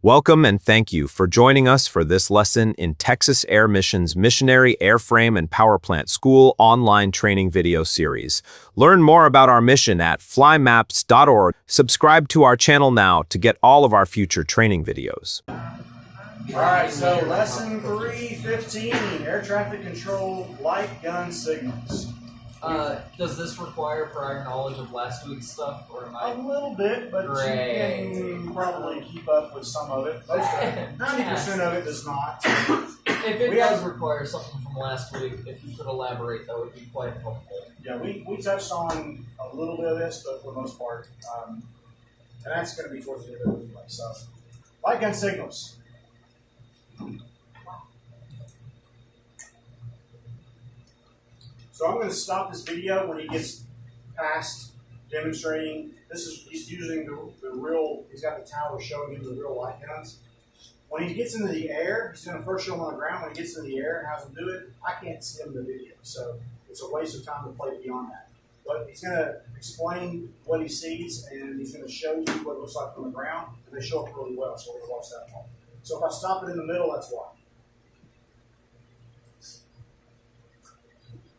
Welcome and thank you for joining us for this lesson in Texas Air Mission's Missionary, Airframe, and Powerplant School online training video series. Learn more about our mission at flymaps.org. Subscribe to our channel now to get all of our future training videos. All right, so lesson 315, air traffic control light gun signals. Does this require prior knowledge of last week's stuff, or am I? A little bit, but Great. you can probably keep up with some of it. Most of it, 90% of it does not. If it does require something from last week, if you could elaborate, that would be quite helpful. Yeah, we touched on a little bit of this, but for the most part, and that's going to be towards the end of it anyway. So, light gun signals. So I'm going to stop this video when he gets past demonstrating. He's using the real, he's got the tower showing him the real light guns. When he gets into the air, he's going to first show him on the ground. When he gets into the air and has him do it, I can't see him in the video. So it's a waste of time to play beyond that. But he's going to explain what he sees, and he's going to show you what it looks like from the ground, and they show up really well, so we're going to watch that part. So if I stop it in the middle, that's why.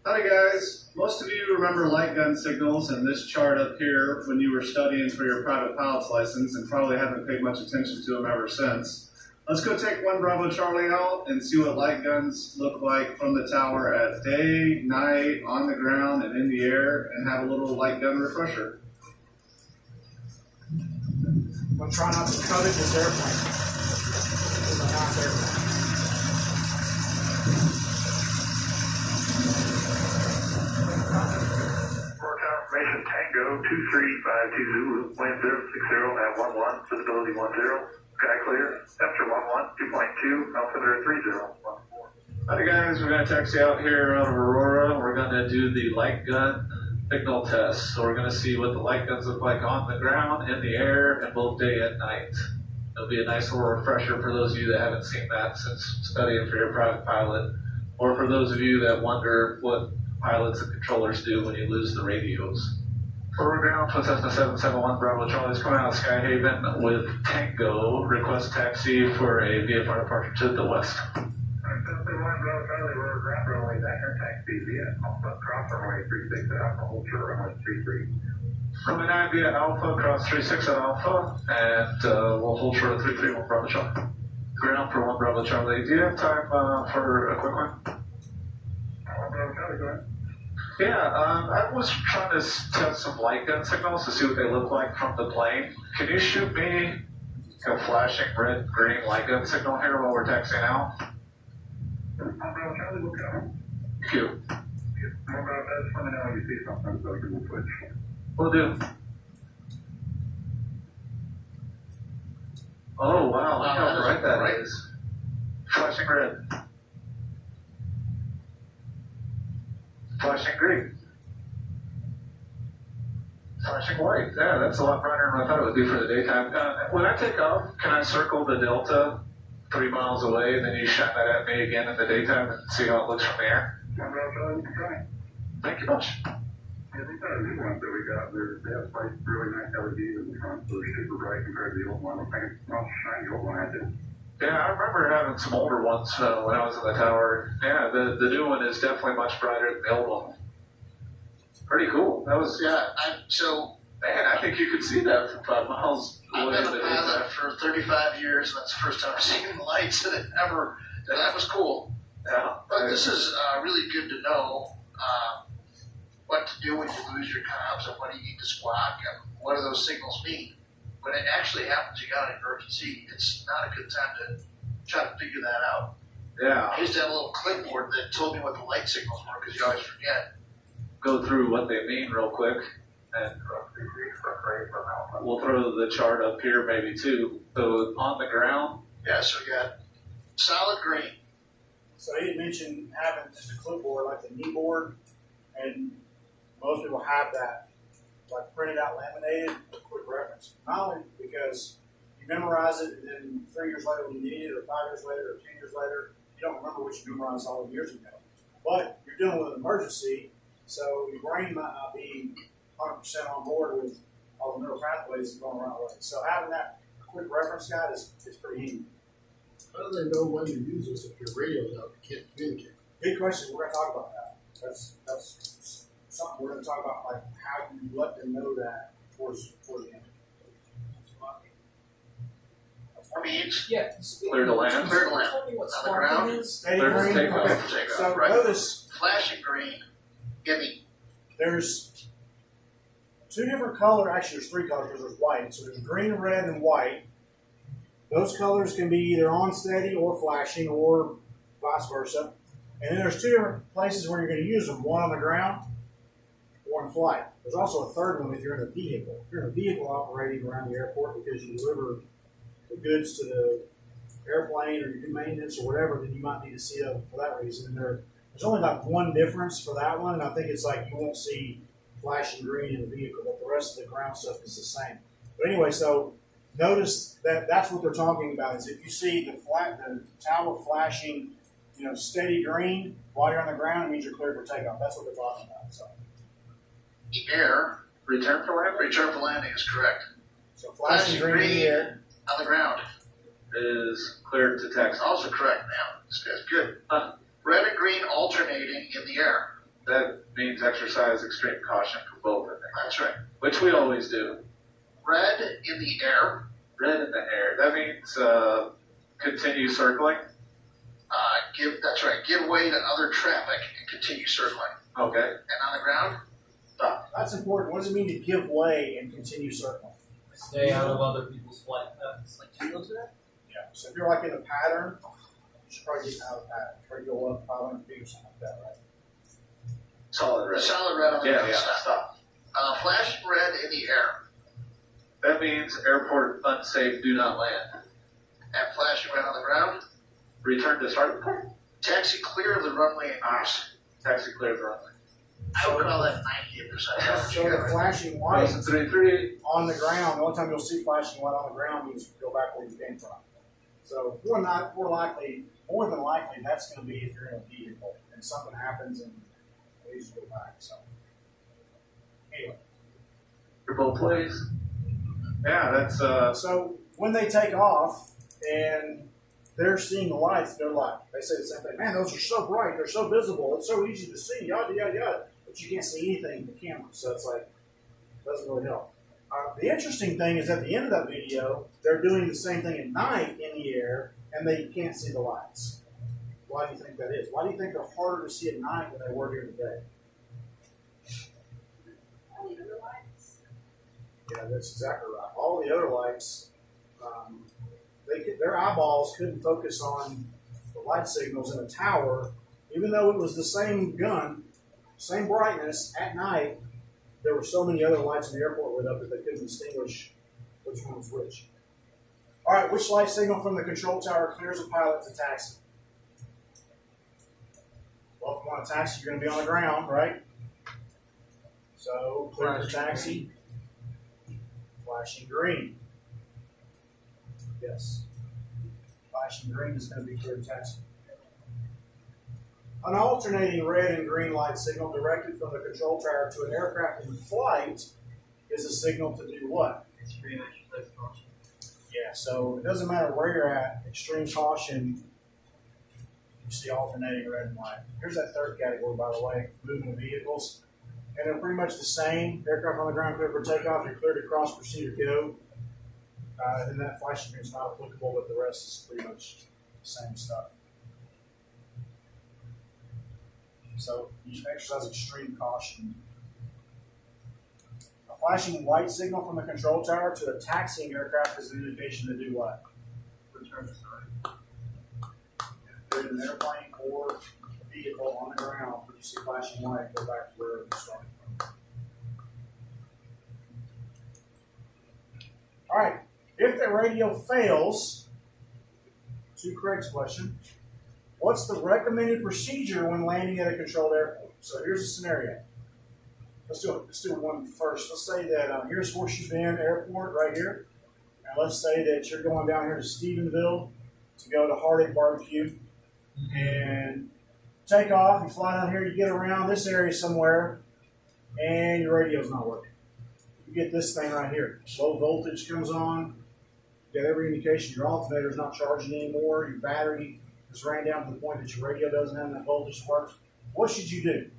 Hi guys, most of you remember light gun signals and this chart up here when you were studying for your private pilot's license and probably haven't paid much attention to them ever since. Let's go take 1 Bravo Charlie out and see what light guns look like from the tower at day, night, on the ground, and in the air, and have a little light gun refresher. I'm going to try not to covet this airplane. It's a nice airplane. Information Tango 23520 Zulu, wind 060 at 11, visibility 10, sky clear, temperature 11, 2.2, altimeter 3014. Hi guys, we're going to taxi out here out of Aurora. We're going to do the light gun signal test. So we're going to see what the light guns look like on the ground, in the air, and both day and night. It'll be a nice little refresher for those of you that haven't seen that since studying for your private pilot, or for those of you that wonder what pilots and controllers do when you lose the radios. We're ground for Cessna 771 Bravo Charlie is coming out of Sky Haven with Tango. Request taxi for a VFR departure to the west. 771 Bravo Charlie, we're ground runway backer, taxi via Alpha, cross runway 36 at Alpha, hold short runway 33. Runway 9 via Alpha, cross 36 at Alpha, and we'll hold short at 331 Bravo Charlie. Ground for 1 Bravo Charlie. Do you have time for a quick one? 1 Bravo Charlie, go ahead. Yeah, I was trying to test some light gun signals to see what they look like from the plane. Can you shoot me a flashing red, green light gun signal here while we're taxiing out? 1 Bravo Charlie, we'll go. Thank you. 1 Bravo, just let me know when you see something so you will switch. Will do. Oh, wow, look how bright that is. Flashing red. Flashing green. Flashing white. Yeah, that's a lot brighter than I thought it would be for the daytime. When I take off, can I circle the Delta 3 miles away, and then you shine that at me again in the daytime and see how it looks from the air? 1 Bravo Charlie, you can try. Thank you much. Yeah, these are new ones that we got. They have like really nice LEDs in the front, so they're super bright compared to the old one. I think I'll shine the old one I did. Yeah, I remember having some older ones when I was in the tower. Yeah, the new one is definitely much brighter than the old one. Pretty cool. That was, man, I think you could see that from 5 miles away. I've been a pilot for 35 years, and that's the first time I've seen lights that that was cool. Yeah. But this is really good to know what to do when you lose your comms and what do you need to squawk and what do those signals mean. When it actually happens, you got an emergency, it's not a good time to try to figure that out. Yeah. I used to have a little clipboard that told me what the light signals were because you always forget. Go through what they mean real quick, and we'll throw the chart up here maybe too. So on the ground. Yeah, so we got solid green. So he had mentioned having just a clipboard like the knee board, and most people have that like printed out, laminated, for quick reference. Not only because you memorize it, and then 3 years later when you need it, or 5 years later, or 10 years later, you don't remember what you memorized all the years ago. But you're dealing with an emergency, so your brain might not be 100% on board with all the neural pathways going the right way. So having that quick reference guide is pretty handy. How do they know when to use this if your radio's out? You can't communicate. Good question. We're going to talk about that. That's something we're going to talk about, like how you let them know that towards the end. I mean, it's Yeah. Clear to land. Clear to land. Tell me what On the sparking ground? is. Steady Clear to green. take off. Okay. Take off, So right. notice flashing green. Give me. there's two different colors. Actually, there's three colors because there's white. So there's green, red, and white. Those colors can be either on steady or flashing or vice versa. And then there's two different places where you're going to use them, one on the ground or in flight. There's also a third one if you're in a vehicle. If you're in a vehicle operating around the airport because you deliver the goods to the airplane or you do maintenance or whatever, then you might need to see them for that reason. And there's only like one difference for that one, and I think it's like you won't see flashing green in the vehicle, but the rest of the ground stuff is the same. But anyway, so notice that that's what they're talking about is if you see the tower flashing, steady green while you're on the ground, it means you're clear for takeoff. That's what they're talking about. So, The air. Return for landing Return for landing is correct. so flashing green in the air. On the ground. is cleared to taxi. Also correct now. This guy's good. Huh. Red and green alternating in the air. That means exercise extreme caution for both, I think. That's right. Which we always do. Red in the air. Red in the air. That means continue circling. That's right. Give way to other traffic and continue circling. Okay. And on the ground, stop. That's important. What does it mean to give way and continue circling? Stay out of other people's flight paths. Like, can you go to that? Yeah. So if you're like in a pattern, you should probably get out of the pattern. Try to go up 500 feet or something like that, right? Solid red. Solid red on the ground. Yeah. Stop. Flashing red in the air. That means airport unsafe, do not land. And flashing red on the ground. Return to starting point. Taxi clear of the runway and cruise. Taxi clear the runway. I would call that 98%. So the flashing white 33. on the ground, the only time you'll see flashing white on the ground means go back where you came from. So more than likely, that's going to be if you're in a vehicle and something happens and it needs to go back. So anyway, For both ways. Yeah, that's so when they take off and they're seeing the lights, they say the same thing. Man, those are so bright. They're so visible. It's so easy to see. Yada yada yada. But you can't see anything in the camera, so it's like doesn't really help. The interesting thing is at the end of that video, they're doing the same thing at night in the air, and they can't see the lights. Why do you think that is? Why do you think they're harder to see at night than they were during the day? Yeah, that's exactly right. All the other lights, their eyeballs couldn't focus on the light signals in a tower, even though it was the same gun, same brightness at night. There were so many other lights in the airport lit up that they couldn't distinguish which one was which. All right, which light signal from the control tower clears a pilot to taxi? Well, if you want to taxi, you're going to be on the ground, right? So, clear for taxi. Flashing green. Yes. Flashing green is going to be clear to taxi. An alternating red and green light signal directed from the control tower to an aircraft in flight is a signal to do what? Extreme exercise caution. Yeah, so it doesn't matter where you're at, extreme caution, you see alternating red and white. Here's that third category, by the way, moving vehicles. And they're pretty much the same. Aircraft on the ground clear for takeoff, you're clear to cross, proceed, or go. Then that flashing green is not applicable, but the rest is pretty much the same stuff. So you exercise extreme caution. A flashing white signal from the control tower to a taxiing aircraft is an indication to do what? Return to start. If they're in an airplane or a vehicle on the ground, when you see flashing white, go back to where you started from. All right. If the radio fails, to Craig's question, what's the recommended procedure when landing at a controlled airport? So here's a scenario. Let's do one first. Let's say that here's Horseshoe Bend Airport right here. And let's say that you're going down here to Stephenville to go to Heartache Barbecue. And take off, you fly down here, you get around this area somewhere, and your radio's not working. You get this thing right here. Low voltage comes on, You got every indication your alternator's not charging anymore, your battery has ran down to the point that your radio doesn't have enough voltage to work. What should you do?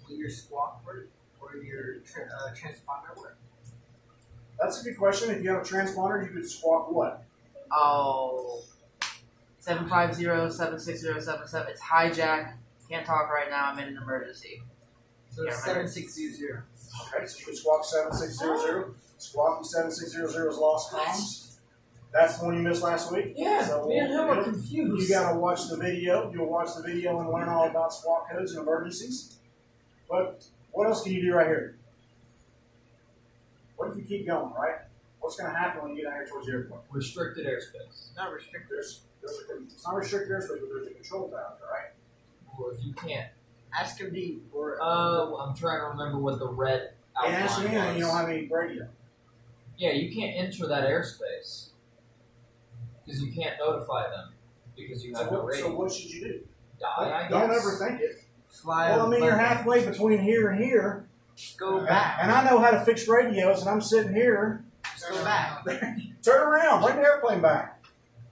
Will your squawk work or your transponder work? That's a good question. If you have a transponder, you could squawk what? Oh, 750-760-77. It's hijack. Can't talk right now. I'm in an emergency. So it's 7600. Okay, so you could squawk 7600. Squawking 7600 is lost comms. That's the one you missed last week? Yeah, So me and him are confused. You got to watch the video. You'll watch the video and learn all about squawk codes and emergencies. But what else can you do right here? What if you keep going, right? What's going to happen when you get out here towards the airport? Restricted airspace. Not restricted. It's not restricted airspace, but there's a control tower, right? Or if you can't. Ask him D. Or I'm trying to remember what the red outline And ask me, and you don't have any radio. Yeah, you can't enter that airspace. Because you can't notify them. Because you have no radio. So what should you do? Die, I guess. Don't ever think it. fly. Well, I mean, you're halfway between here and here. Go back. And I know how to fix radios, and I'm sitting here. Just go back. Turn around. Bring the airplane back.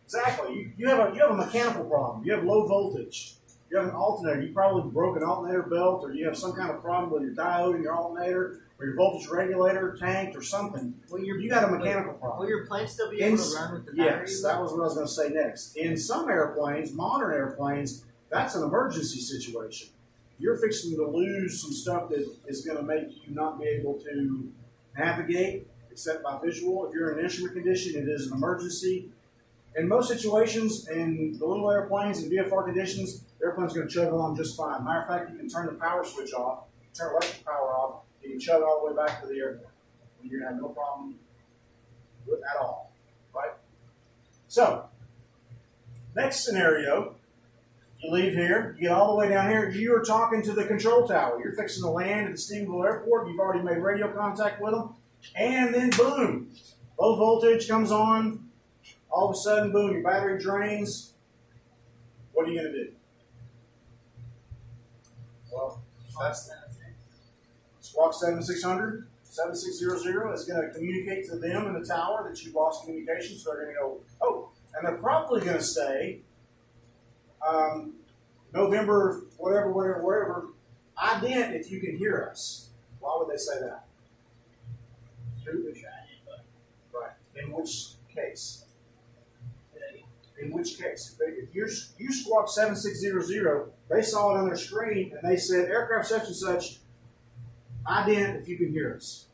Exactly. You have a mechanical problem. You have low voltage. You have an alternator. You probably broke an alternator belt, or you have some kind of problem with your diode in your alternator, or your voltage regulator tanked, or something. Will You got a mechanical problem. Will your plane still be able to run with the battery? Yes, that was what I was going to say next. In some airplanes, modern airplanes, that's an emergency situation. You're fixing to lose some stuff that is going to make you not be able to navigate except by visual. If you're in an instrument condition, it is an emergency. In most situations, in the little airplanes and VFR conditions, the airplane's going to chug along just fine. Matter of fact, you can turn the power switch off, turn electric power off, you can chug all the way back to the airport. And you're going to have no problem with at all, right? So, next scenario, you leave here, you get all the way down here, you are talking to the control tower. You're fixing to land at the Stephenville Airport, you've already made radio contact with them, and then boom, low voltage comes on, all of a sudden, boom, your battery drains. What are you going to do? Well, that's Squawk 7600, 7600 is going to communicate to them in the tower that you've lost communication, so they're going to go, oh, and they're probably going to say, November, whatever, ident if you can hear us. Why would they say that? Right. In which case? In which case? If you squawk 7600, they saw it on their screen and they said, aircraft such and such, ident if you can hear us.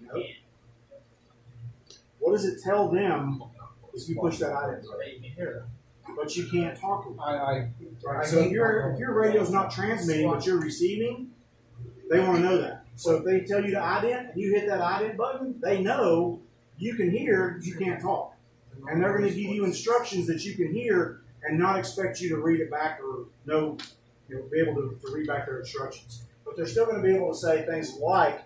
Nope. What does it tell them if you push that ident button? But you can't talk to them. Right. So if your radio's not transmitting, but you're receiving, they want to know that. So if they tell you to ident and you hit that ident button, they know you can hear, you can't talk. And they're going to give you instructions that you can hear and not expect you to read it back or be able to read back their instructions. But they're still going to be able to say things like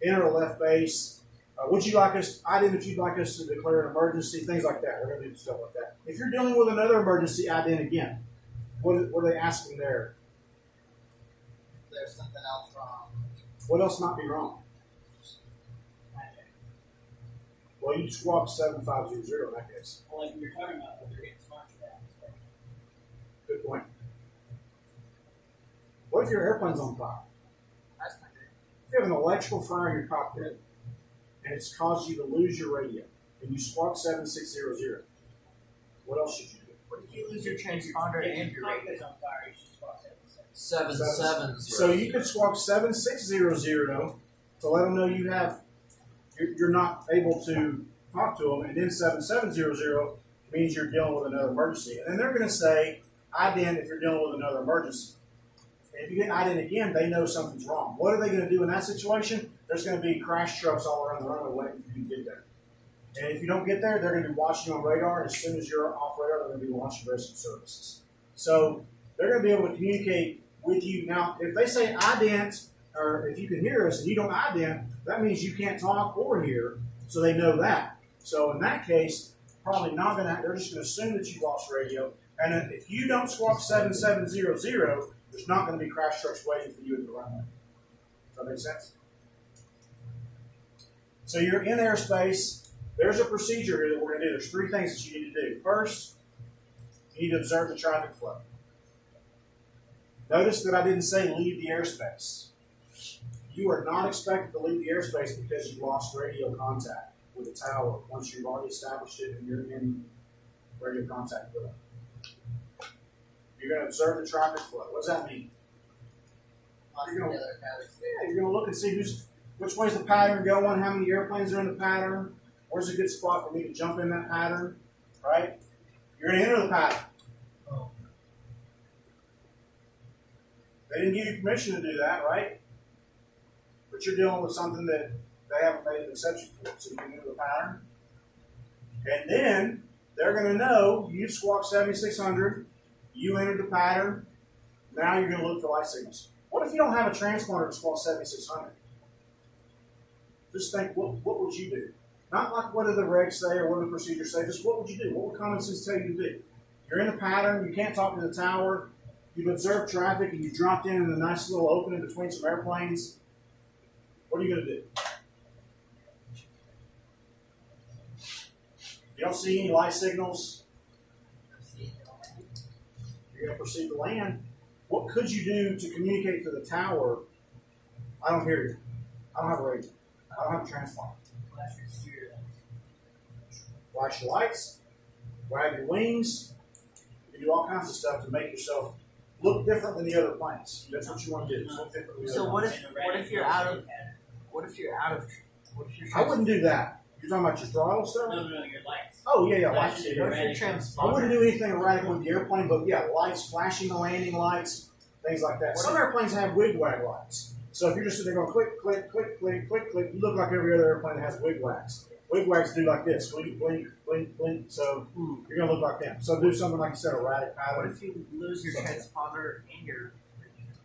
enter a left base. Would you like us? Ident if you'd like us to declare an emergency. Things like that. They're going to do stuff like that. If you're dealing with another emergency, ident again. What are they asking there? There's something else wrong. What else might be wrong? Well, you'd squawk 7500 in that case. Well, like you're talking about, they're getting sponsored out. Good point. What if your airplane's on fire? That's not good. If you have an electrical fire in your cockpit and it's caused you to lose your radio and you squawk 7600, what else should you do? What if you lose your transponder and your radio? On fire, you should spot 770. So you could squawk 7600 to let them know you're not able to talk to them, and then 7700 means you're dealing with another emergency. And then they're going to say ident if you're dealing with another emergency. And if you get ident again, they know something's wrong. What are they going to do in that situation? There's going to be crash trucks all around the runway waiting for you to get there. And if you don't get there, they're going to be watching you on radar, and as soon as you're off radar, they're going to be launching rescue services. So they're going to be able to communicate with you. Now, if they say ident, or if you can hear us and you don't ident, that means you can't talk or hear, so they know that. So in that case, probably not going to, they're just going to assume that you lost radio. And if you don't squawk 7700, there's not going to be crash trucks waiting for you at the runway. Does that make sense? So you're in airspace. There's a procedure here that we're going to do. There's three things that you need to do. First, you need to observe the traffic flow. Notice that I didn't say leave the airspace. You are not expected to leave the airspace because you lost radio contact with the tower once you've already established it and you're in radio contact with it. You're going to observe the traffic flow. What does that mean? You're going to look and see which way's the pattern going, how many airplanes are in the pattern, where's a good spot for me to jump in that pattern, right? You're going to enter the pattern. They didn't give you permission to do that, right? But you're dealing with something that they haven't made an exception for, so you can enter the pattern. And then they're going to know you squawk 7600, you entered the pattern, now you're going to look for light signals. What if you don't have a transponder to squawk 7600? Just think, what would you do? Not like what do the regs say or what do the procedures say, just what would you do? What would common sense tell you to do? You're in a pattern, you can't talk to the tower, you've observed traffic, and you dropped in a nice little opening between some airplanes. What are you going to do? You don't see any light signals. You're going to proceed to land. What could you do to communicate to the tower? I don't hear you. I don't have a radio. I don't have a transponder. Flash your lights. Wag your wings. You can do all kinds of stuff to make yourself look different than the other planes. That's what you want to do. Look different than the So other what planes. if you're out of I wouldn't do that. You're talking about your throttle stuff? No, your lights. Oh, yeah, what lights. if your I transponder? wouldn't do anything erratic with the airplane, but yeah, lights, flashing the landing lights, things like that. Some airplanes have wig-wag lights. So if you're just sitting there going click, click, click, click, click, click, you look like every other airplane that has wig-wags. Wig-wags do like this, blink, blink, blink, blink. So you're going to look like them. So do something like you said, erratic What pattern. if you lose your transponder and your?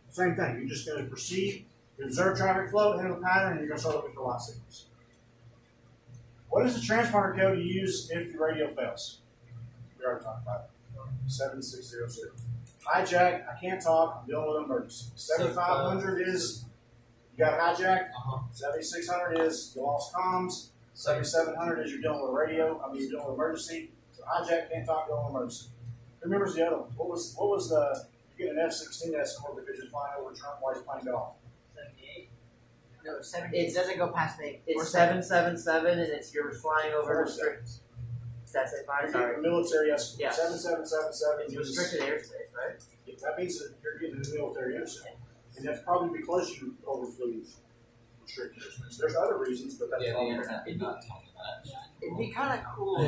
Same thing. You're just going to proceed, you observe traffic flow, enter the pattern, and you're going to start looking for light signals. What is the transponder code you use if the radio fails? We already talked about it. 7600. Hijack, I can't talk, I'm dealing with an emergency. 7500 is you got hijack. 7600 is you lost comms. 7700 is you're dealing with radio. You're dealing with emergency. So hijack, can't talk, dealing with emergency. Who remembers the other one? What was the, you get an F-16 escort because you're flying over Trump while he's playing golf. 78. No, it doesn't go past me. It's 777, and it's you're flying over restricted. That's it. Fine. Sorry. The military escort. Yeah. 7777 It's restricted airspace, right? That means that you're getting the military airspace. And that's probably because you overflew restricted airspace. There's other reasons, but that's Yeah, the probably internet did not tell me that. It'd be kind of cool to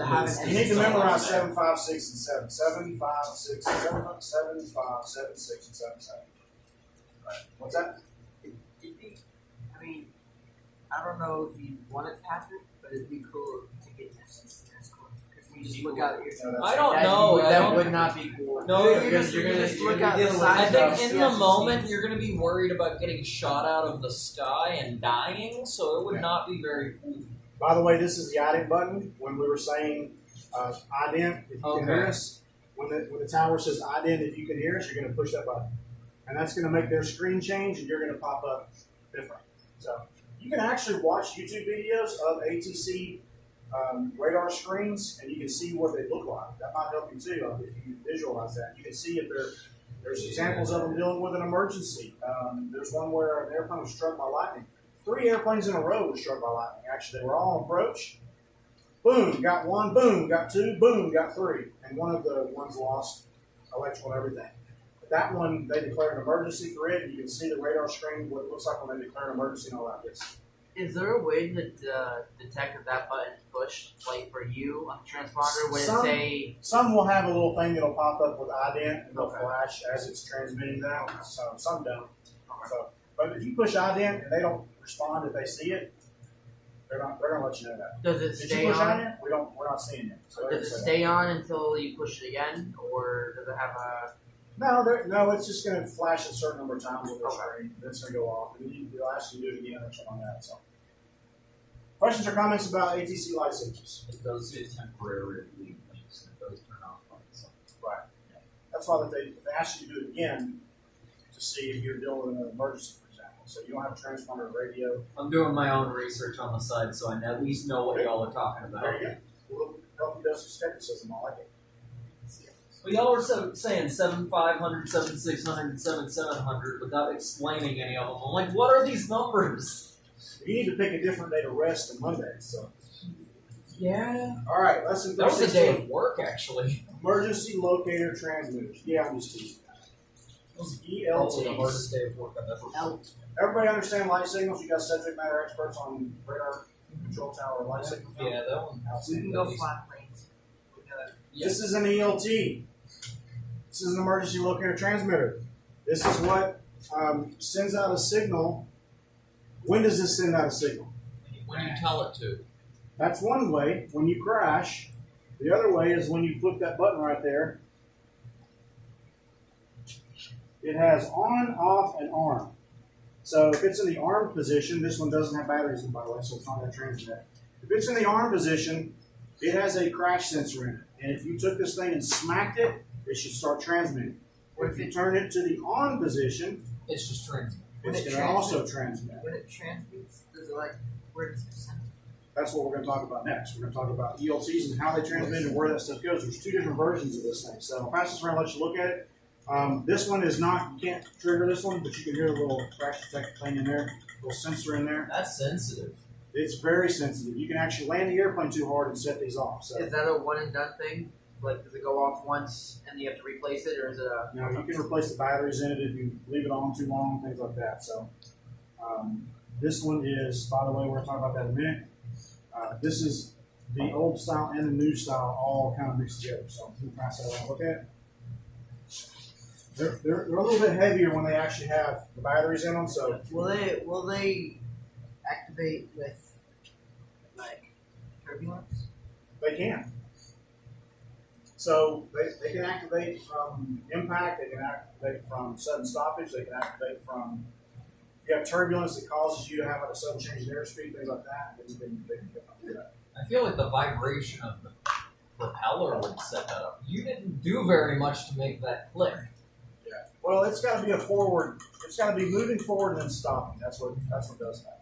have an You need to memorize 756 and 7. 756, 776 and 77. Right. What's that? It'd be, I mean, I don't know if you want it to happen, but it'd be cool to get this escort. Because you just look out at your. I don't know. That would not be cool. No, you're just look out the I side. think in the moment you're going to be worried about getting shot out of the sky and dying, so it would not be very cool. By the way, this is the ident button. When we were saying ident, if you can hear us, when the tower says ident, if you can hear us, you're going to push that button. And that's going to make their screen change, and you're going to pop up different. So you can actually watch YouTube videos of ATC radar screens, and you can see what they look like. That might help you too if you visualize that. You can see if there's examples of them dealing with an emergency. There's one where an airplane was struck by lightning. 3 airplanes in a row were struck by lightning. Actually, they were all on approach. Boom, got 1. Boom, got 2. Boom, got 3. And one of the ones lost electrical and everything. But that one, they declared an emergency for it, and you can see the radar screen, what it looks like when they declare an emergency and all that. Yes. Is there a way to detect if that button is pushed, like for you on the transponder? Would it say? Some will have a little thing that'll pop up with ident and they'll flash as it's transmitting that. So some don't. So, but if you push ident and they don't respond if they see it, they're gonna let you know that. Does it Did stay you push on? ident? We're not seeing it. So Does it stay on until you push it again, or does it have a? No, it's just going to flash a certain number of times on the screen. Then it's going to go off, and then they'll ask you to do it again or something like that. So, questions or comments about ATC light signals? It does get temporary lead links, and it does turn off lights. Right. That's why if they ask you to do it again to see if you're dealing with an emergency, for example. So you don't have a transponder radio. I'm doing my own research on the side, so I at least know what y'all are talking about. There you go. Well, help you does some skepticism. I like it. But y'all were saying 7,500, 7,600, and 7,700 without explaining any of them. I'm like, what are these numbers? You need to pick a different day to rest than Monday. So. Yeah. All right, lesson That was a 316. day of work, actually. Emergency locator transmitters. Yeah, I'm just teasing. That was probably the ELTs. hardest day of work I've ever done. Everybody understand light signals? You got subject matter experts on radar control tower light signals? Yeah, that one. We can go flat planes. We got This is an ELT. This is an emergency locator transmitter. This is what sends out a signal. When does this send out a signal? When you tell it to. That's one way, when you crash. The other way is when you flip that button right there. It has on, off, and arm. So if it's in the armed position, this one doesn't have batteries in, by the way, so it's not going to transmit. If it's in the armed position, it has a crash sensor in it. And if you took this thing and smacked it, it should start transmitting. If you turn it to the on position, It's just transmit. it's going to also transmit. when it transmits, does it like where does it send? That's what we're going to talk about next. We're going to talk about ELTs and how they transmit and where that stuff goes. There's two different versions of this thing. So I'll pass this around and let you look at it. This one is not, you can't trigger this one, but you can hear a little crash detector thing in there, a little sensor in there. That's sensitive. It's very sensitive. You can actually land the airplane too hard and set these off. So Is that a one and done thing? Like, does it go off once and you have to replace it, or is it a? now you can replace the batteries in it if you leave it on too long, things like that. So this one is, by the way, we're going to talk about that in a minute. This is the old style and the new style all kind of mixed together. So let me pass that around. Look at it. They're a little bit heavier when they actually have the batteries in them. So Will they activate with like turbulence? they can. So they can activate from impact. They can activate from sudden stoppage. They can activate from if you have turbulence that causes you to have like a sudden change in airspeed, things like that. They can do that. I feel like the vibration of the propeller would set that up. You didn't do very much to make that click. Yeah. Well, it's got to be a forward. It's got to be moving forward and then stopping. That's what does that.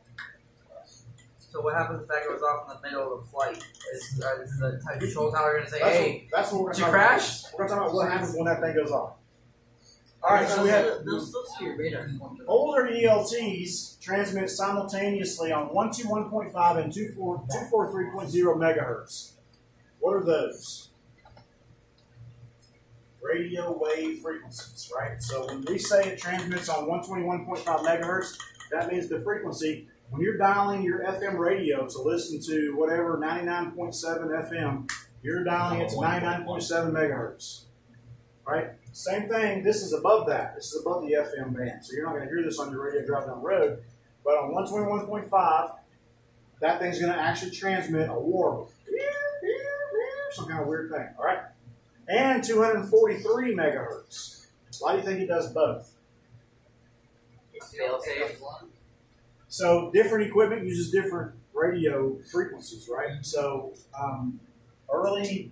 So what happens if that goes off in the middle of the flight? Is the type control tower going to say, That's "Hey, that's what we're did going you to talk crash?" about. We're going to talk about what happens when that thing goes off. All right, so we have They'll still see your radar. older ELTs transmit simultaneously on 121.5 and 243.0 megahertz. What are those? Radio wave frequencies, right? So when we say it transmits on 121.5 megahertz, that means the frequency. When you're dialing your FM radio to listen to whatever 99.7 FM, you're dialing it to 99.7 megahertz, right? Same thing, this is above that. This is above the FM band. So you're not going to hear this on your radio driving down the road. But on 121.5, that thing's going to actually transmit a warble. Some kind of weird thing, all right? And 243 megahertz. Why do you think it does both? Fail-safe. So different equipment uses different radio frequencies, right? So early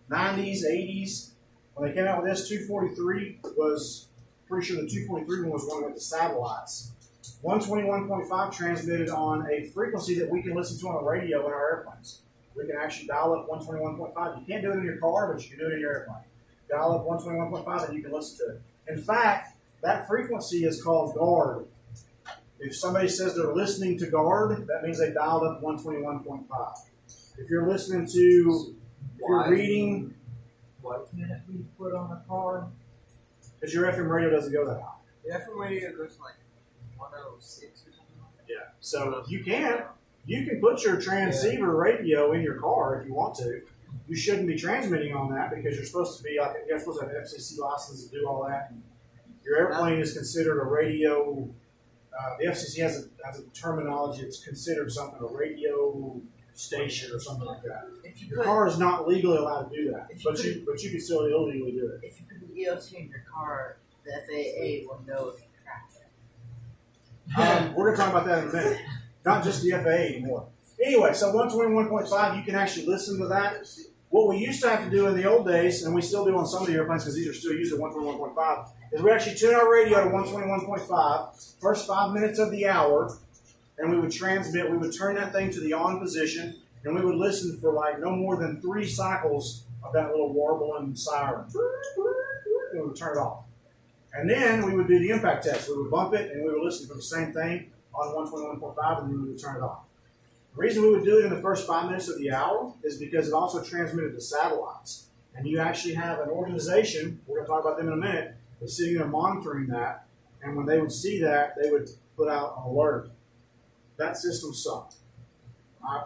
90s, 80s, when they came out with this, 243 was, pretty sure the 243 one was one that went to satellites. 121.5 transmitted on a frequency that we can listen to on the radio in our airplanes. We can actually dial up 121.5. You can't do it in your car, but you can do it in your airplane. Dial up 121.5 and you can listen to it. In fact, that frequency is called guard. If somebody says they're listening to guard, that means they dialed up 121.5. If you're listening to, if you're reading, Why can't it be put on a car? because your FM radio doesn't go that high. The FM radio goes to like 106 or something like Yeah. So you can put your transceiver radio in your car if you want to. You shouldn't be transmitting on that because you're supposed to be like you're supposed to have an FCC license to do all that. And your airplane is considered a radio. The FCC has a terminology. It's considered something a radio station or something like that. If you Your put, car is not legally allowed to do that, If you but you can still illegally do it. if you put an ELT in your car, the FAA will know if you crash it. We're going to talk about that in a minute. Not just the FAA anymore. Anyway, so 121.5, you can actually listen to that What we used to have to do in the old days, and we still do on some of the airplanes because these are still used at 121.5, is we actually tune our radio to 121.5, first 5 minutes of the hour, and we would transmit, we would turn that thing to the on position, and we would listen for like no more than 3 cycles of that little warbling siren. And we would turn it off. And then we would do the impact test. We would bump it, and we would listen for the same thing on 121.5, and then we would turn it off. The reason we would do it in the first 5 minutes of the hour is because it also transmitted to satellites. And you actually have an organization, we're going to talk about them in a minute, that's sitting there monitoring that. And when they would see that, they would put out an alert. That system sucked.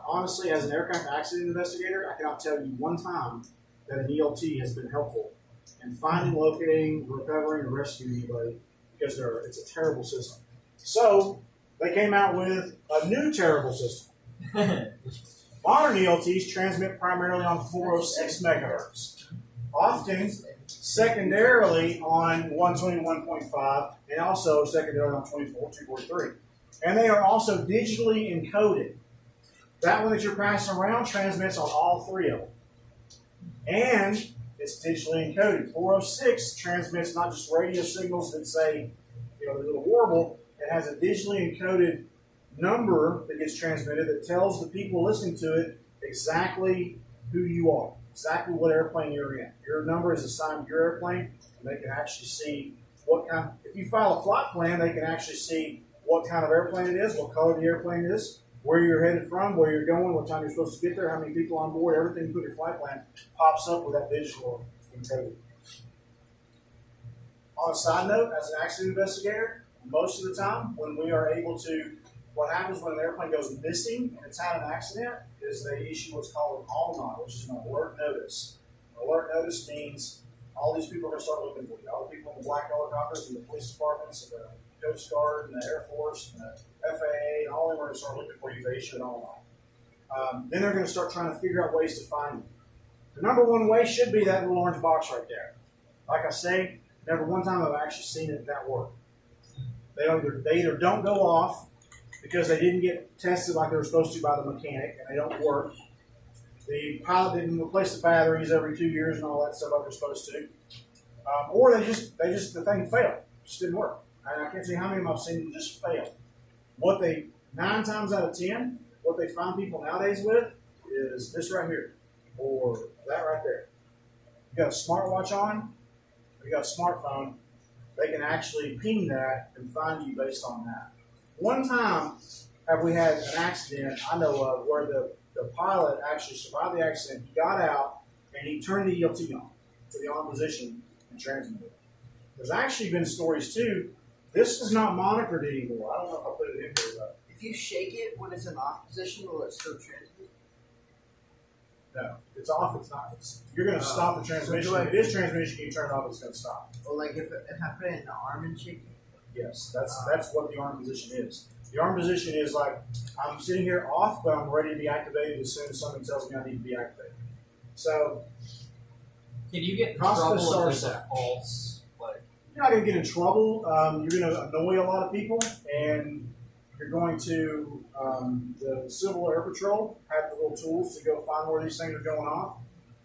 Honestly, as an aircraft accident investigator, I cannot tell you one time that an ELT has been helpful in finding, locating, recovering, and rescuing anybody because it's a terrible system. So they came out with a new terrible system. Modern ELTs transmit primarily on 406 megahertz, often secondarily on 121.5, and also secondarily on 243. And they are also digitally encoded. That one that you're passing around transmits on all 3 of them. And it's digitally encoded. 406 transmits not just radio signals that say, the little warble, it has a digitally encoded number that gets transmitted that tells the people listening to it exactly who you are, exactly what airplane you're in. Your number is assigned to your airplane, and they can actually see what kind. If you file a flight plan, they can actually see what kind of airplane it is, what color the airplane is, where you're headed from, where you're going, what time you're supposed to get there, how many people on board. Everything you put in your flight plan pops up with that digital encoded. On a side note, as an accident investigator, most of the time when we are able to, what happens when an airplane goes missing and it's had an accident is they issue what's called an ALNOT, which is an alert notice. An alert notice means all these people are going to start looking for you. All the people in the black helicopters and the police departments and the Coast Guard and the Air Force and the FAA and all of them are going to start looking for you if they issue an ALNOT. Then they're going to start trying to figure out ways to find you. The number one way should be that little orange box right there. Like I say, never one time I've actually seen it that work. They either don't go off because they didn't get tested like they were supposed to by the mechanic, and they don't work. The pilot didn't replace the batteries every 2 years and all that stuff like they're supposed to. Or the thing failed. It just didn't work. And I can't tell you how many of them I've seen just fail. 9 times out of 10, what they find people nowadays with is this right here, or that right there. You got a smartwatch on, you got a smartphone, they can actually ping that and find you based on that. One time have we had an accident I know of where the pilot actually survived the accident. He got out and he turned the ELT on to the on position and transmitted. There's actually been stories too. This is not monitored anymore. I don't know if I put it in here, but If you shake it when it's in off position, will it still transmit? no. If it's off, it's not. You're going to stop the transmission. If it is transmission, you turn it off, it's going to stop. Or like if I put it in the arm and shake it? Yes, that's what the arm position is. The arm position is like, I'm sitting here off, but I'm ready to be activated as soon as something tells me I need to be activated. So, Can you get in Hospice trouble if are there's a false, like, you're not going to get in trouble. You're going to annoy a lot of people, and you're going to, the Civil Air Patrol have the little tools to go find where these things are going off,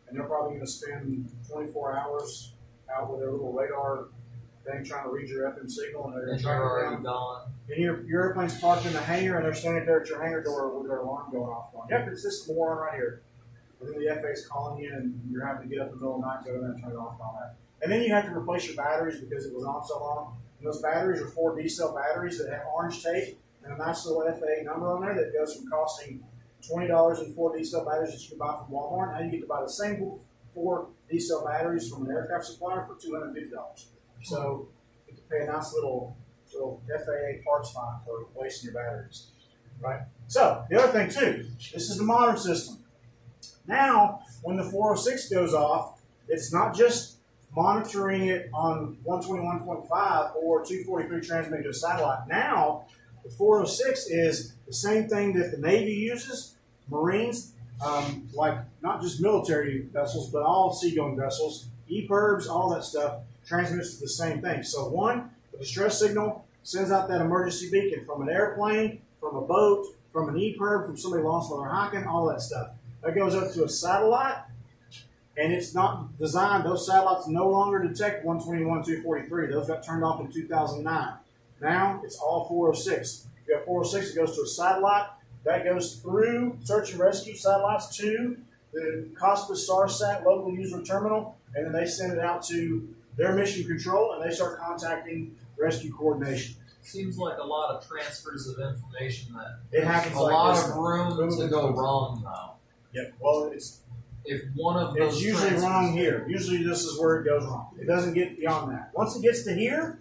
and they're probably going to spend 24 hours out with their little radar thing trying to read your FM signal, and they're going and to you're track it already down. gone? And your airplane's parked in the hangar, and they're standing there at your hangar door with their alarm going off. Going, yep, it's this moron right here. And then the FAA's calling you, and you're having to get up in the middle of the night, go in there and turn it off and all that. And then you have to replace your batteries because it was on so long. And those batteries are 4 D-cell batteries that have orange tape and a nice little FAA number on there that goes from costing $20 in 4 D-cell batteries that you can buy from Walmart. Now you get to buy the same 4 D-cell batteries from an aircraft supplier for $250. So you have to pay a nice little FAA parts fine for wasting your batteries, right? So the other thing too, this is the modern system. Now, when the 406 goes off, it's not just monitoring it on 121.5 or 243 transmitting to a satellite. Now, the 406 is the same thing that the Navy uses, Marines, like not just military vessels, but all seagoing vessels, EPIRBs, all that stuff, transmits to the same thing. So one, the distress signal sends out that emergency beacon from an airplane, from a boat, from an EPIRB, from somebody lost while they're hiking, all that stuff. That goes up to a satellite, And it's not designed, those satellites no longer detect 121, 243. Those got turned off in 2009. Now it's all 406. If you have 406, it goes to a satellite. That goes through search and rescue satellites to the Cospas SARSAT local user terminal, and then they send it out to their mission control, and they start contacting rescue coordination. Seems like a lot of transfers of information that It happens a like lot this. of room to go wrong though. Yep. Well, If one of those it's usually transfers- wrong here. Usually this is where it goes wrong. It doesn't get beyond that. Once it gets to here,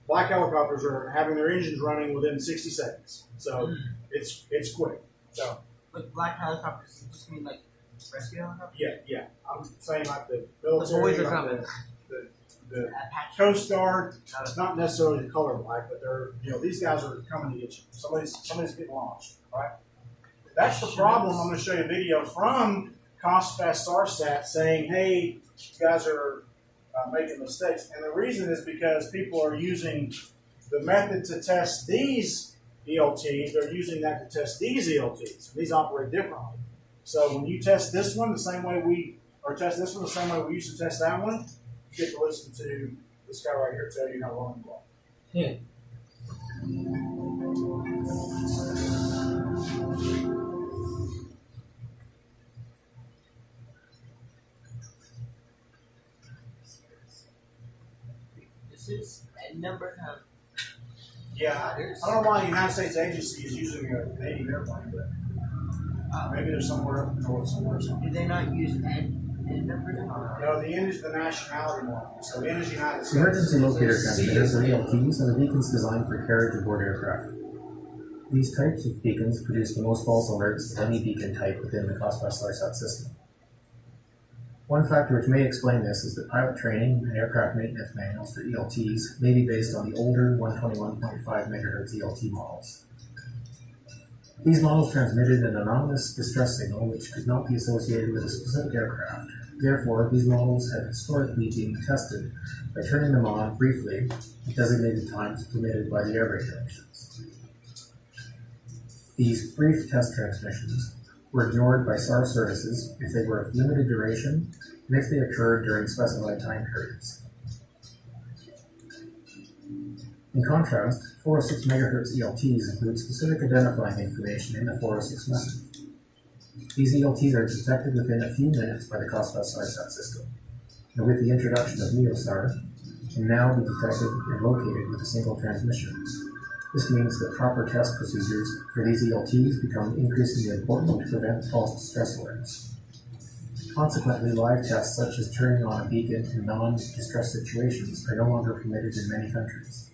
black helicopters are having their engines running within 60 seconds. So it's quick. So Like black helicopters, you just mean like rescue helicopters? yeah. I'm saying like the The military, boys are like coming. the Apache. Coast Guard. It's not necessarily the color black, but they're these guys are coming to get you. Somebody's getting launched. Right? That's the problem. I'm going to show you a video from Cospas SARSAT saying, hey, you guys are making mistakes. And the reason is because people are using the method to test these ELTs. They're using that to test these ELTs. These operate differently. So when you test this one the same way test this one the same way we used to test that one, you get to listen to this guy right here tell you how wrong you are. Yeah. This is and number have Yeah, I don't know why the United States agency is using a Canadian airplane, but maybe there's somewhere up north somewhere or something. do they not use N numbers? No, the N is the nationality mark. So N is United States. Emergency locator transmitters, or ELTs, are the beacons designed for carriage aboard aircraft. These types of beacons produce the most false alerts of any beacon type within the Cospas SARSAT system. One factor which may explain this is that pilot training and aircraft maintenance manuals for ELTs may be based on the older 121.5 MHz ELT models. These models transmitted an anonymous distress signal which could not be associated with a specific aircraft. Therefore, these models have historically been tested by turning them on briefly at designated times permitted by the air regulations. These brief test transmissions were ignored by SAR services if they were of limited duration and if they occurred during specified time periods. In contrast, 406 MHz ELTs include specific identifying information in the 406 message. These ELTs are detected within a few minutes by the Cospas SARSAT system, and with the introduction of NeoSAR, can now be detected and located with a single transmission. This means that proper test procedures for these ELTs become increasingly important to prevent false distress alerts. Consequently, live tests such as turning on a beacon in non-distress situations are no longer permitted in many countries.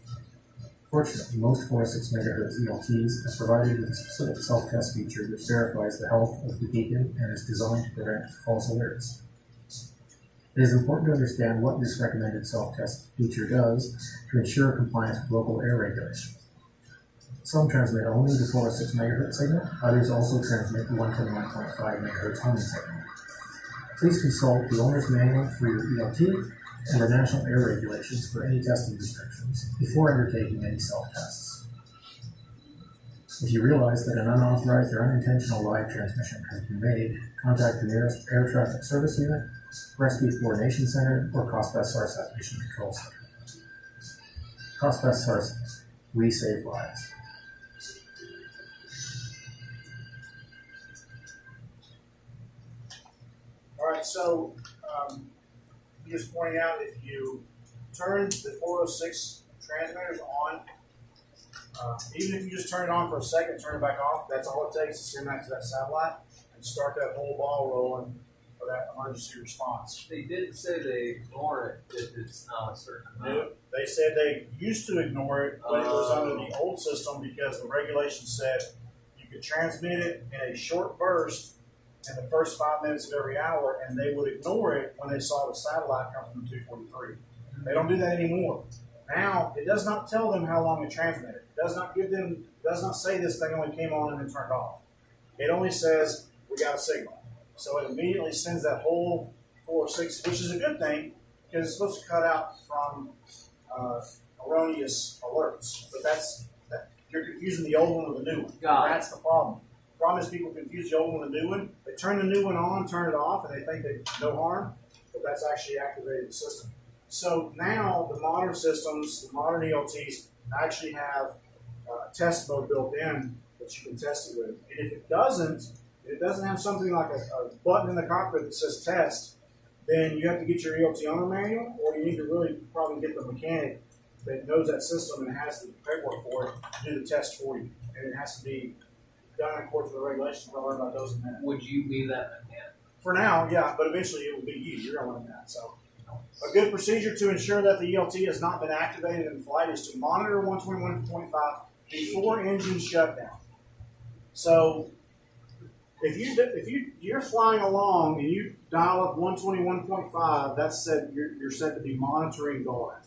Fortunately, most 406 MHz ELTs are provided with a specific self-test feature which verifies the health of the beacon and is designed to prevent false alerts. It is important to understand what this recommended self-test feature does to ensure compliance with local air regulations. Some transmit only the 406 MHz signal, others also transmit the 121.5 MHz homing signal. Please consult the owner's manual for your ELT and the national air regulations for any testing restrictions before undertaking any self-tests. If you realize that an unauthorized or unintentional live transmission has been made, contact the nearest Air Traffic Service Unit, Rescue Coordination Center, or Cospas SARSAT Mission Control Center. Cospas SARSAT, we save lives. All right, so just pointing out, if you turn the 406 transmitters on, even if you just turn it on for a second, turn it back off, that's all it takes to send that to that satellite and start that whole ball rolling for that emergency response. They did say they ignore it if it's not a certain amount. They said they used to ignore it, but it was under the old system because the regulations said you could transmit it in a short burst in the first 5 minutes of every hour, and they would ignore it when they saw the satellite come from the 243. They don't do that anymore. Now, it does not tell them how long it transmitted. It does not say this thing only came on and then turned off. It only says, we got a signal. So it immediately sends that whole 406, which is a good thing, because it's supposed to cut out from erroneous alerts. But you're confusing the old one with the new one. That's the problem. The problem is people confuse the old one with the new one. They turn the new one on, turn it off, and they think there's no harm. but that's actually activated the system. So now the modern systems, the modern ELTs, actually have test mode built in that you can test it with. And if it doesn't have something like a button in the cockpit that says test, then you have to get your ELT owner manual, or you need to really probably get the mechanic that knows that system and has the paperwork for it to do the test for you. And it has to be done in accordance with the regulations. We'll learn about those in a minute. Would you be that mechanic? For now, yeah, but eventually it will be you. You're going to learn that. So, a good procedure to ensure that the ELT has not been activated in flight is to monitor 121.5 before engine shutdown. So, if you're flying along and you dial up 121.5, that's said you're said to be monitoring guard.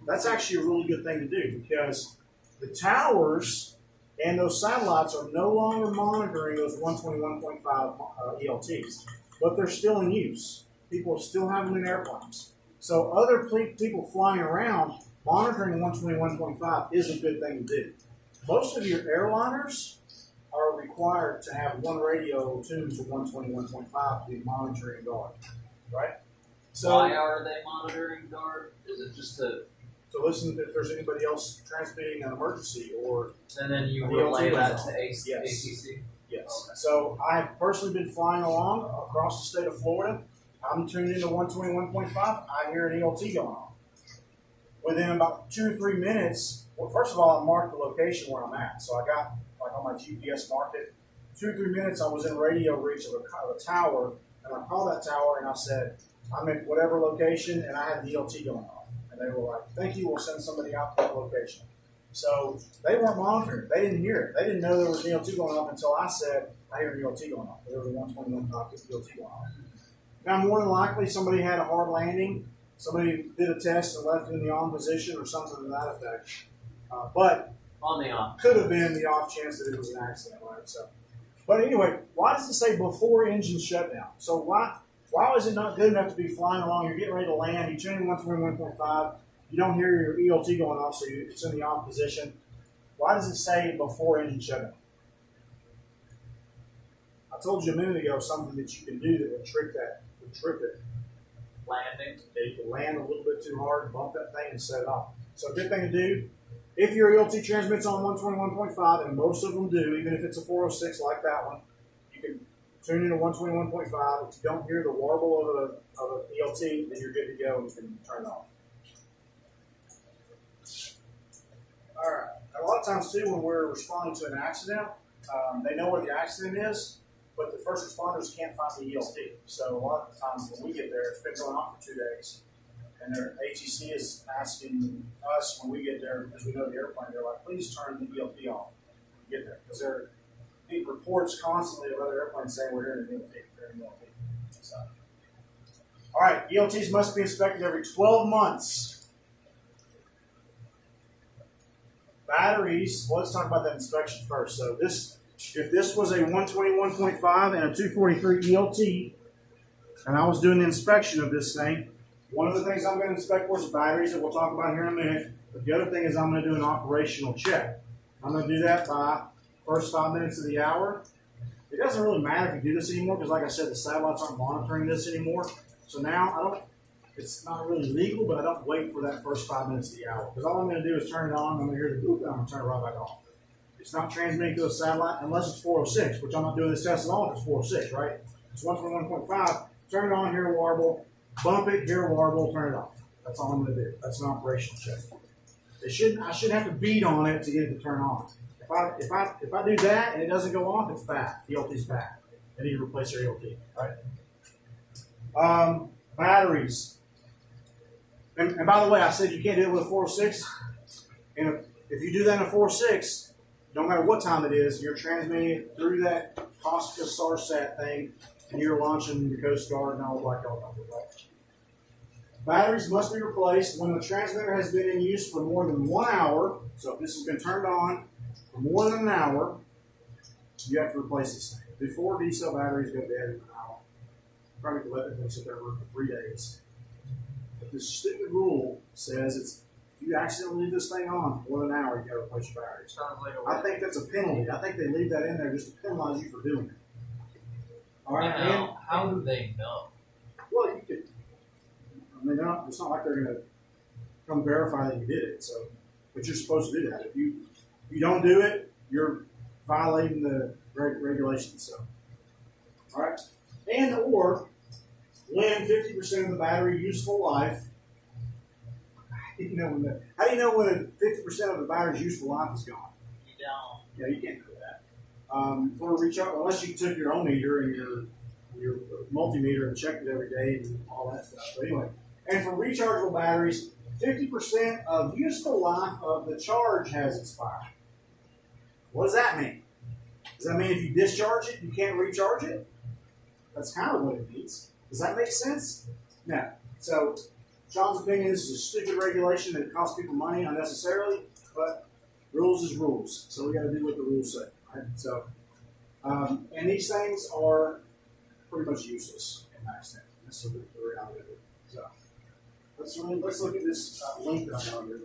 That's actually a really good thing to do because the towers and those satellites are no longer monitoring those 121.5 ELTs, but they're still in use. People still have them in airplanes. So other people flying around monitoring 121.5 is a good thing to do. Most of your airliners are required to have one radio tuned to 121.5 to be monitoring guard, right? So why are they monitoring guard? Is it just to listen if there's anybody else transmitting an emergency or and then you an relay ELT that goes to off? ATC? Yes. Yes. Okay. So I've personally been flying along across the state of Florida. I'm tuned into 121.5. I hear an ELT going on. Within about 2 or 3 minutes, well, first of all, I marked the location where I'm at. So I got, like on my GPS, marked it. 2 or 3 minutes, I was in radio reach of a tower, and I called that tower and I said, I'm at whatever location, and I had the ELT going on. And they were like, thank you, we'll send somebody out to that location. So they weren't monitoring. They didn't hear it. They didn't know there was an ELT going off until I said, I hear an ELT going off. There was a 121.5 ELT going off. Now, more than likely, somebody had a hard landing. Somebody did a test and left it in the on position or something to that effect. But On the off. could have been the off chance that it was an accident, right? So, but anyway, why does it say before engine shutdown? So why is it not good enough to be flying along? You're getting ready to land. You tune in 121.5. You don't hear your ELT going off, so it's in the off position. Why does it say before engine shutdown? I told you a minute ago something that you can do that would trip it. Landing. You can land a little bit too hard, bump that thing, and set it off. So a good thing to do, if your ELT transmits on 121.5, and most of them do, even if it's a 406 like that one, you can tune into 121.5. If you don't hear the warble of an ELT, then you're good to go and you can turn it off. All right. A lot of times, too, when we're responding to an accident, they know where the accident is, but the first responders can't find the ELT. So a lot of the times when we get there, it's been going on for 2 days. And their ATC is asking us when we get there, because we know the airplane, they're like, please turn the ELT off when you get there. Because they're getting reports constantly of other airplanes saying we're hearing an ELT, we're hearing an ELT. So. All right, ELTs must be inspected every 12 months. Batteries, well, let's talk about that inspection first. So if this was a 121.5 and a 243 ELT, and I was doing the inspection of this thing, one of the things I'm going to inspect for is batteries that we'll talk about here in a minute. But the other thing is I'm going to do an operational check. I'm going to do that by first 5 minutes of the hour. It doesn't really matter if you do this anymore because, like I said, the satellites aren't monitoring this anymore. So now it's not really legal, but I don't wait for that first 5 minutes of the hour. Because all I'm going to do is turn it on, I'm going to hear the boop, and I'm going to turn it right back off. It's not transmitting to a satellite unless it's 406, which I'm not doing this test at all if it's 406, right? It's 121.5. Turn it on, hear a warble, bump it, hear a warble, turn it off. That's all I'm going to do. That's an operational check. I shouldn't have to beat on it to get it to turn on. If I do that and it doesn't go off, it's bad. The ELT's bad. I need to replace your ELT, right? Batteries. And by the way, I said you can't do it with a 406. And if you do that in a 406, no matter what time it is, you're transmitting it through that Costco SARSAT thing, and you're launching the Coast Guard and all the black helicopter. Right? Batteries must be replaced when the transmitter has been in use for more than 1 hour. So if this has been turned on for more than an hour, you have to replace this thing. Before D-cell batteries go dead in an hour, probably can let them sit there for 3 days. But this stupid rule says if you accidentally leave this thing on for more than an hour, you got to replace your batteries. I think that's a penalty. I think they leave that in there just to penalize you for doing it. All right. Now, how do they know? Well, you could. I mean, it's not like they're going to come verify that you did it. So, but you're supposed to do that. If you don't do it, you're violating the regulations. So, all right, and or when 50% of the battery useful life. How do you know when 50% of the battery's useful life is gone? You don't. Yeah, you can't do that. For a recharge, unless you took your own meter and your multimeter and checked it every day and all that stuff. But anyway, and for rechargeable batteries, 50% of useful life of the charge has expired. What does that mean? Does that mean if you discharge it, you can't recharge it? That's kind of what it means. Does that make sense? No. So, Sean's opinion, this is a stupid regulation that costs people money unnecessarily, but rules is rules. So we got to do what the rules say. Right? So, and these things are pretty much useless in that extent. That's the reality of it. So, let's look at this link that I have here.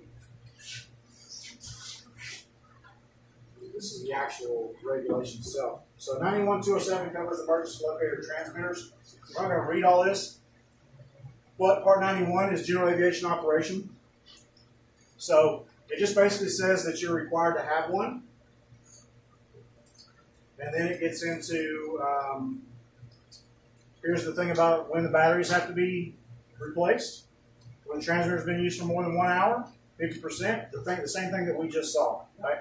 This is the actual regulation itself. So 91207 covers emergency locator transmitters. I'm not going to read all this. But Part 91 is general aviation operation. So it just basically says that you're required to have one. And then it gets into, here's the thing about when the batteries have to be replaced. When the transmitter's been used for more than 1 hour, 50%, the same thing that we just saw, right?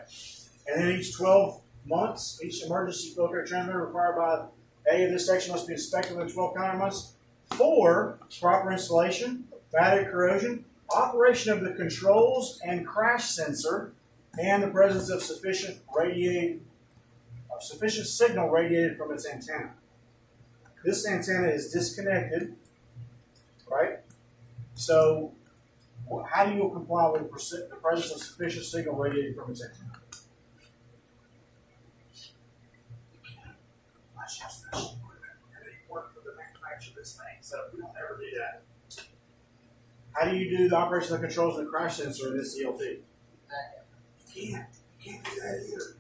And then each 12 months, each emergency locator transmitter required by A of this section must be inspected within 12 calendar months for proper installation, battery corrosion, operation of the controls and crash sensor, and the presence of sufficient signal radiated from its antenna. This antenna is disconnected, right? So, how do you comply with the presence of sufficient signal radiated from its antenna? Work for the manufacturer of this thing, so we don't ever do that. How do you do the operation of the controls and the crash sensor in this ELT? You can't do that either.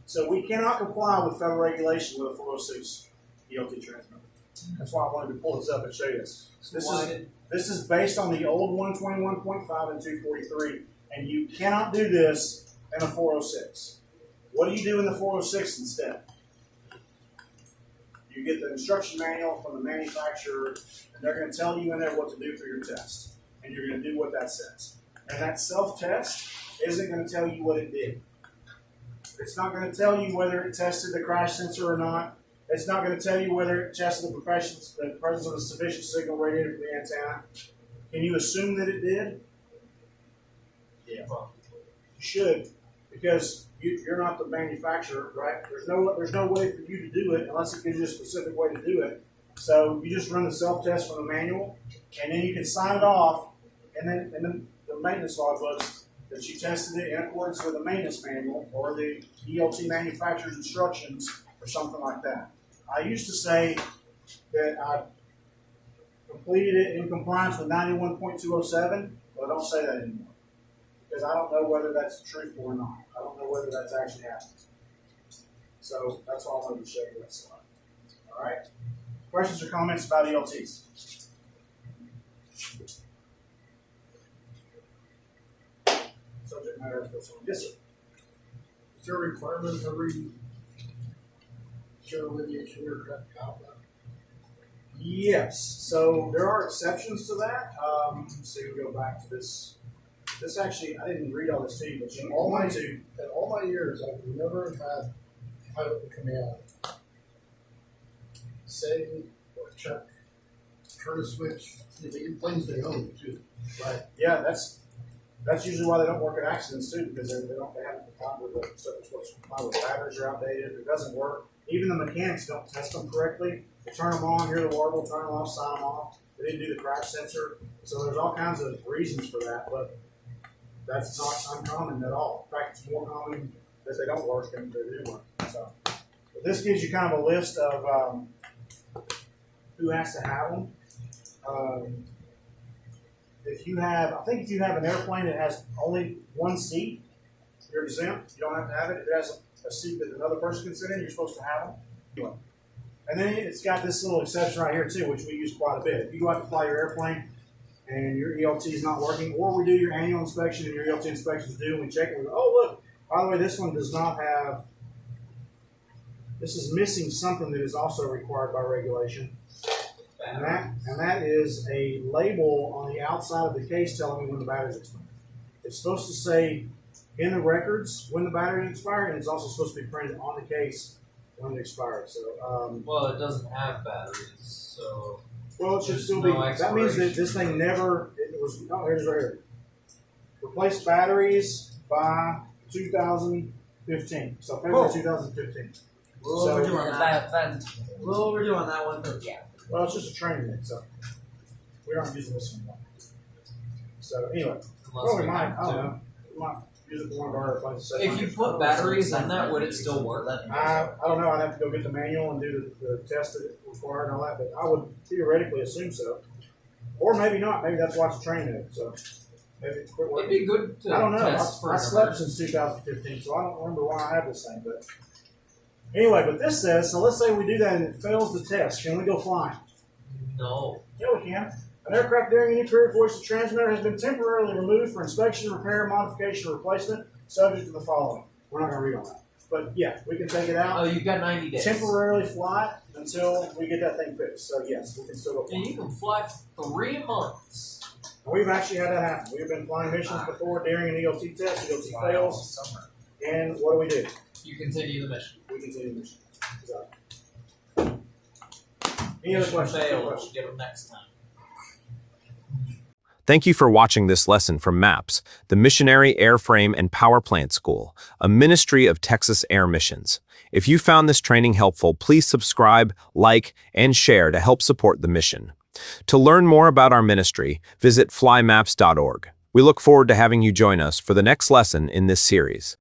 So we cannot comply with federal regulation with a 406 ELT transmitter. That's why I wanted to pull this up and show you this. This is based on the old 121.5 and 243, and you cannot do this in a 406. What do you do in the 406 instead? You get the instruction manual from the manufacturer, and they're going to tell you in there what to do for your test. And you're going to do what that says. And that self-test isn't going to tell you what it did. It's not going to tell you whether it tested the crash sensor or not. It's not going to tell you whether it tested the presence of a sufficient signal radiated from the antenna. Can you assume that it did? Yeah. You should, because you're not the manufacturer, right? There's no way for you to do it unless it gives you a specific way to do it. So you just run the self-test from the manual, and then you can sign it off, and then the maintenance logbooks that you tested it in accordance with the maintenance manual or the ELT manufacturer's instructions or something like that. I used to say that I completed it in compliance with 91.207, but I don't say that anymore because I don't know whether that's truthful or not. I don't know whether that's actually happening. So that's all I wanted to show you that slide. All right. Questions or comments about ELTs? Subject matter experts. Yes, sir. Is there a requirement every general aviation aircraft to have that? Yes. So there are exceptions to that. So you go back to this. This actually, I didn't read all this to you, but you all want to. In all my years, I've never had pilot in command say or check, turn a switch. They get planes they own too. Right. Yeah, that's usually why they don't work at accidents too, because they haven't complied with the stuff that's supposed to comply with. Batteries are outdated. If it doesn't work, even the mechanics don't test them correctly. They turn them on, hear the warble, turn them off, sign them off. They didn't do the crash sensor. So there's all kinds of reasons for that, but that's not uncommon at all. In fact, it's more common that they don't work than they do work. So, but this gives you kind of a list of who has to have them. If you have an airplane that has only one seat, you're exempt. You don't have to have it. If it has a seat that another person can sit in, you're supposed to have them. And then it's got this little exception right here too, which we use quite a bit. If you go out to fly your airplane and your ELT is not working, or we do your annual inspection and your ELT inspection is due, and we check it, and we go, oh, look, by the way, this one does not have, this is missing something that is also required by regulation. And that is a label on the outside of the case telling me when the battery's expired. It's supposed to say in the records when the battery expired, and it's also supposed to be printed on the case when it expired. So, well, it doesn't have batteries, so. well, it should still be. That means that this thing never. It was. Oh, here's right here. Replace batteries by 2015. So February 2015. We'll overdo on that. We'll overdo on that one, but yeah. Well, it's just a training thing, so we aren't using this anymore. So anyway, well, we might. I don't know. We might use it for one of our places. If you put batteries in that, would it still work? I don't know. I'd have to go get the manual and do the test that it required and all that, but I would theoretically assume so. Or maybe not. Maybe that's why it's trained in. So maybe it quit working. It'd be good to I don't know. test for I slept since 2015, so I don't remember why I have this thing. But anyway, but this says, so let's say we do that and it fails the test. Can we go flying? No. Yeah, we can. An aircraft during any period for which the transmitter has been temporarily removed for inspection, repair, modification, or replacement, subject to the following. We're not going to read on that. But yeah, we can take it out. Oh, you've got 90 days. Temporarily fly it until we get that thing fixed. So yes, we can still go fly. And you can fly 3 months. And we've actually had that happen. We've been flying missions before during an ELT test. ELT fails. And what do? You continue the mission. We continue the mission. Exactly. Any other Mission questions? failed. Get them next time. Thank you for watching this lesson from MAPS, the Missionary Airframe and Powerplant School, a ministry of Texas Air Missions. If you found this training helpful, please subscribe, like, and share to help support the mission. To learn more about our ministry, visit flymaps.org. We look forward to having you join us for the next lesson in this series.